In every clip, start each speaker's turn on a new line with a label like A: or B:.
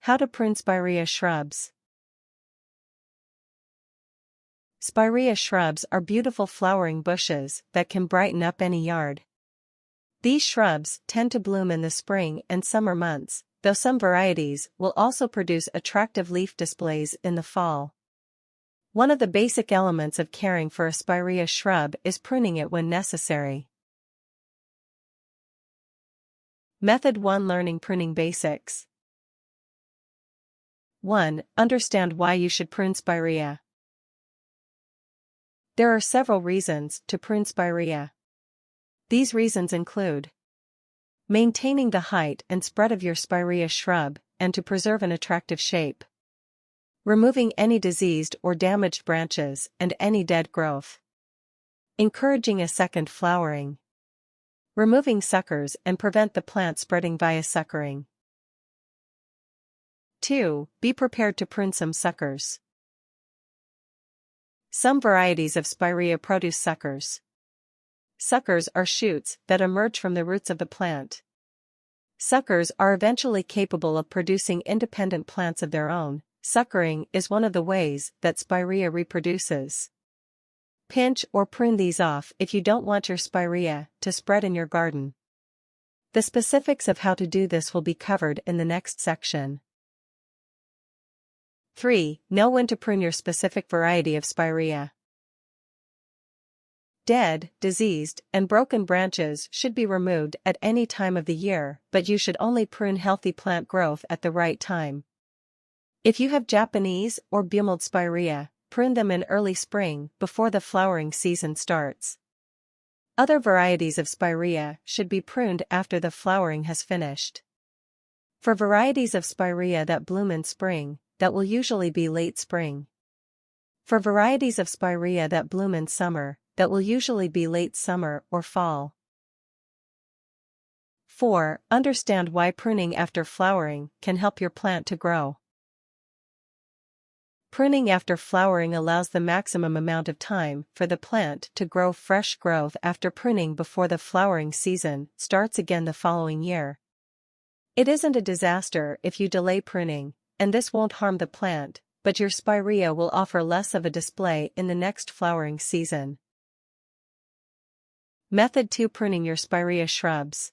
A: How to prune Spirea shrubs. Spirea shrubs are beautiful flowering bushes that can brighten up any yard. These shrubs tend to bloom in the spring and summer months, though some varieties will also produce attractive leaf displays in the fall. One of the basic elements of caring for a Spirea shrub is pruning it when necessary. Method 1. Learning pruning basics. 1. Understand why you should prune Spirea. There are several reasons to prune Spirea. These reasons include maintaining the height and spread of your Spirea shrub and to preserve an attractive shape, removing any diseased or damaged branches and any dead growth, encouraging a second flowering, removing suckers and prevent the plant spreading via suckering. 2. Be prepared to prune some suckers. Some varieties of Spirea produce suckers. Suckers are shoots that emerge from the roots of the plant. Suckers are eventually capable of producing independent plants of their own. Suckering is one of the ways that Spirea reproduces. Pinch or prune these off if you don't want your Spirea to spread in your garden. The specifics of how to do this will be covered in the next section. 3. Know when to prune your specific variety of Spirea. Dead, diseased, and broken branches should be removed at any time of the year, but you should only prune healthy plant growth at the right time. If you have Japanese or Bumold Spirea, prune them in early spring before the flowering season starts. Other varieties of Spirea should be pruned after the flowering has finished. For varieties of Spirea that bloom in spring, that will usually be late spring. For varieties of Spirea that bloom in summer, that will usually be late summer or fall. 4. Understand why pruning after flowering can help your plant to grow. Pruning after flowering allows the maximum amount of time for the plant to grow fresh growth after pruning before the flowering season starts again the following year. It isn't a disaster if you delay pruning, and this won't harm the plant, but your Spirea will offer less of a display in the next flowering season. Method 2. Pruning your Spirea shrubs.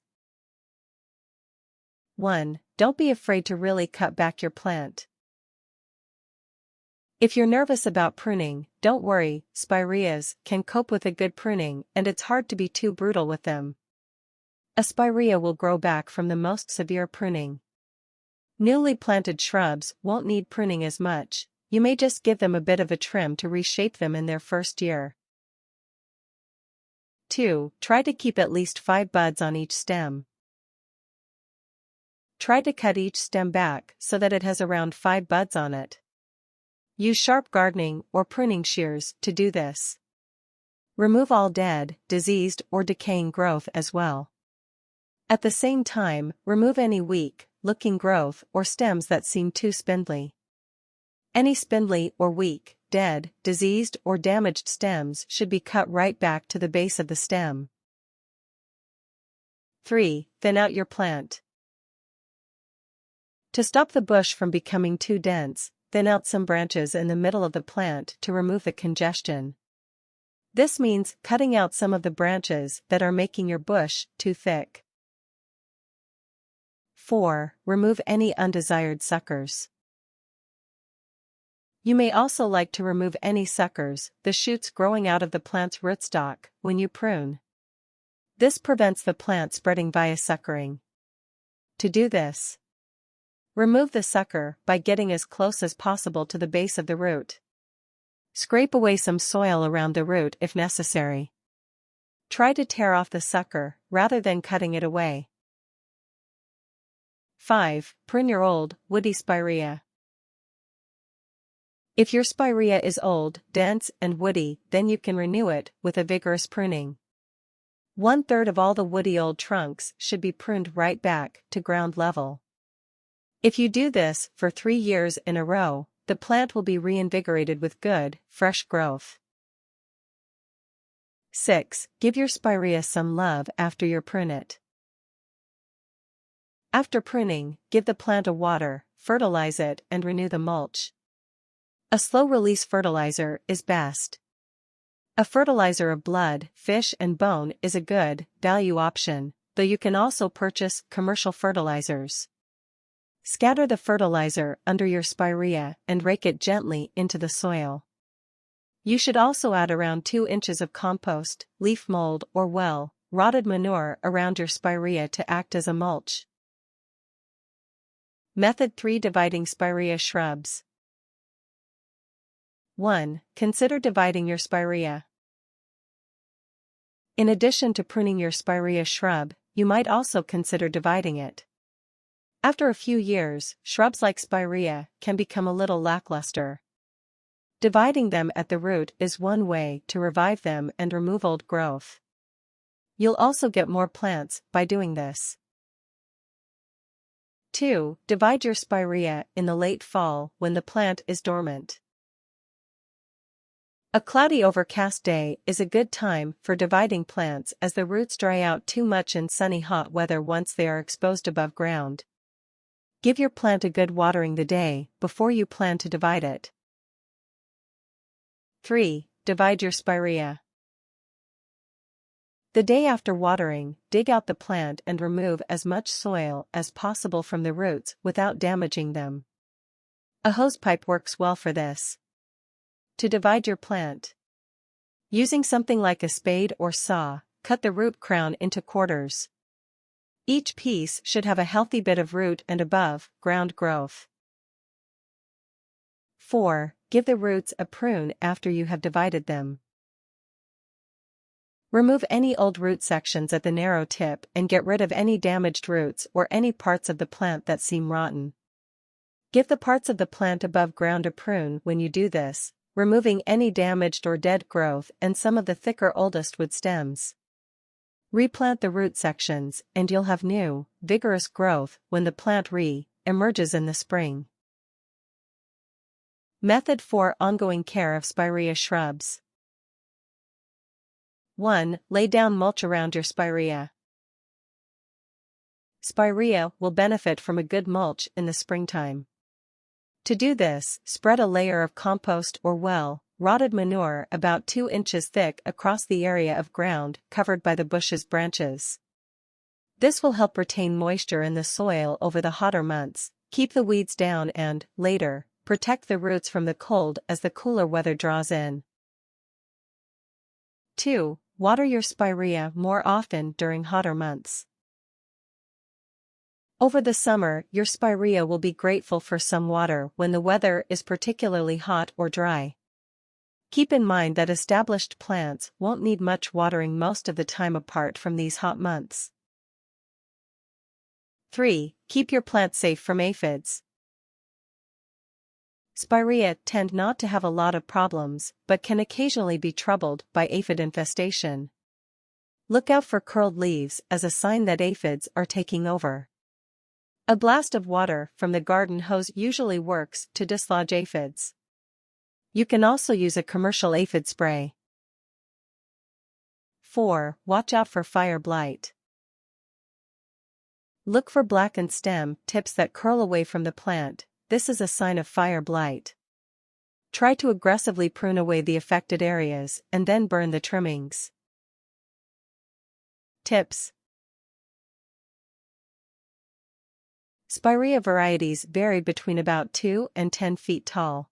A: 1. Don't be afraid to really cut back your plant. If you're nervous about pruning, don't worry, Spireas can cope with a good pruning and it's hard to be too brutal with them. A Spirea will grow back from the most severe pruning. Newly planted shrubs won't need pruning as much, you may just give them a bit of a trim to reshape them in their first year. 2. Try to keep at least 5 buds on each stem. Try to cut each stem back so that it has around 5 buds on it. Use sharp gardening or pruning shears to do this. Remove all dead, diseased or decaying growth as well. At the same time, remove any weak-looking growth or stems that seem too spindly. Any spindly or weak, dead, diseased or damaged stems should be cut right back to the base of the stem. 3. Thin out your plant. To stop the bush from becoming too dense, thin out some branches in the middle of the plant to remove the congestion. This means cutting out some of the branches that are making your bush too thick. 4. Remove any undesired suckers. You may also like to remove any suckers, the shoots growing out of the plant's rootstock, when you prune. This prevents the plant spreading via suckering. To do this, remove the sucker by getting as close as possible to the base of the root. Scrape away some soil around the root if necessary. Try to tear off the sucker rather than cutting it away. 5. Prune your old, woody Spirea. If your Spirea is old, dense, and woody, then you can renew it with a vigorous pruning. 1/3 of all the woody old trunks should be pruned right back to ground level. If you do this for 3 years in a row, the plant will be reinvigorated with good, fresh growth. 6. Give your Spirea some love after you prune it. After pruning, give the plant a water, fertilize it and renew the mulch. A slow-release fertilizer is best. A fertilizer of blood, fish and bone is a good value option, though you can also purchase commercial fertilizers. Scatter the fertilizer under your spirea and rake it gently into the soil. You should also add around 2 inches of compost, leaf mold or rotted manure around your spirea to act as a mulch. Method 3. Dividing spirea shrubs. 1. Consider dividing your spirea. In addition to pruning your spirea shrub, you might also consider dividing it. After a few years, shrubs like spirea can become a little lackluster. Dividing them at the root is one way to revive them and remove old growth. You'll also get more plants by doing this. 2. Divide your spirea in the late fall when the plant is dormant. A cloudy overcast day is a good time for dividing plants as the roots dry out too much in sunny hot weather once they are exposed above ground. Give your plant a good watering the day before you plan to divide it. 3. Divide your spirea. The day after watering, dig out the plant and remove as much soil as possible from the roots without damaging them. A hosepipe works well for this. To divide your plant. Using something like a spade or saw, cut the root crown into quarters. Each piece should have a healthy bit of root and above ground growth. 4. Give the roots a prune after you have divided them. Remove any old root sections at the narrow tip and get rid of any damaged roots or any parts of the plant that seem rotten. Give the parts of the plant above ground a prune when you do this, removing any damaged or dead growth and some of the thicker oldest wood stems. Replant the root sections and you'll have new, vigorous growth when the plant re-emerges in the spring. Method 4. Ongoing care of spirea shrubs. 1. Lay down mulch around your spirea. Spirea will benefit from a good mulch in the springtime. To do this, spread a layer of compost or rotted manure about 2 inches thick across the area of ground covered by the bush's branches. This will help retain moisture in the soil over the hotter months, keep the weeds down and, later, protect the roots from the cold as the cooler weather draws in. 2. Water your spirea more often during hotter months. Over the summer, your spirea will be grateful for some water when the weather is particularly hot or dry. Keep in mind that established plants won't need much watering most of the time apart from these hot months. 3. Keep your plants safe from aphids. Spirea tend not to have a lot of problems, but can occasionally be troubled by aphid infestation. Look out for curled leaves as a sign that aphids are taking over. A blast of water from the garden hose usually works to dislodge aphids. You can also use a commercial aphid spray. 4. Watch out for fire blight. Look for blackened stem tips that curl away from the plant. This is a sign of fire blight. Try to aggressively prune away the affected areas and then burn the trimmings. Tips. Spirea varieties vary between about 2 and 10 feet tall.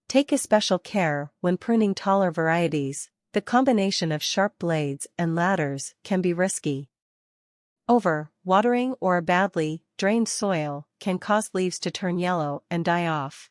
A: Take especial care when pruning taller varieties. The combination of sharp blades and ladders can be risky. Over-watering or a badly drained soil can cause leaves to turn yellow and die off.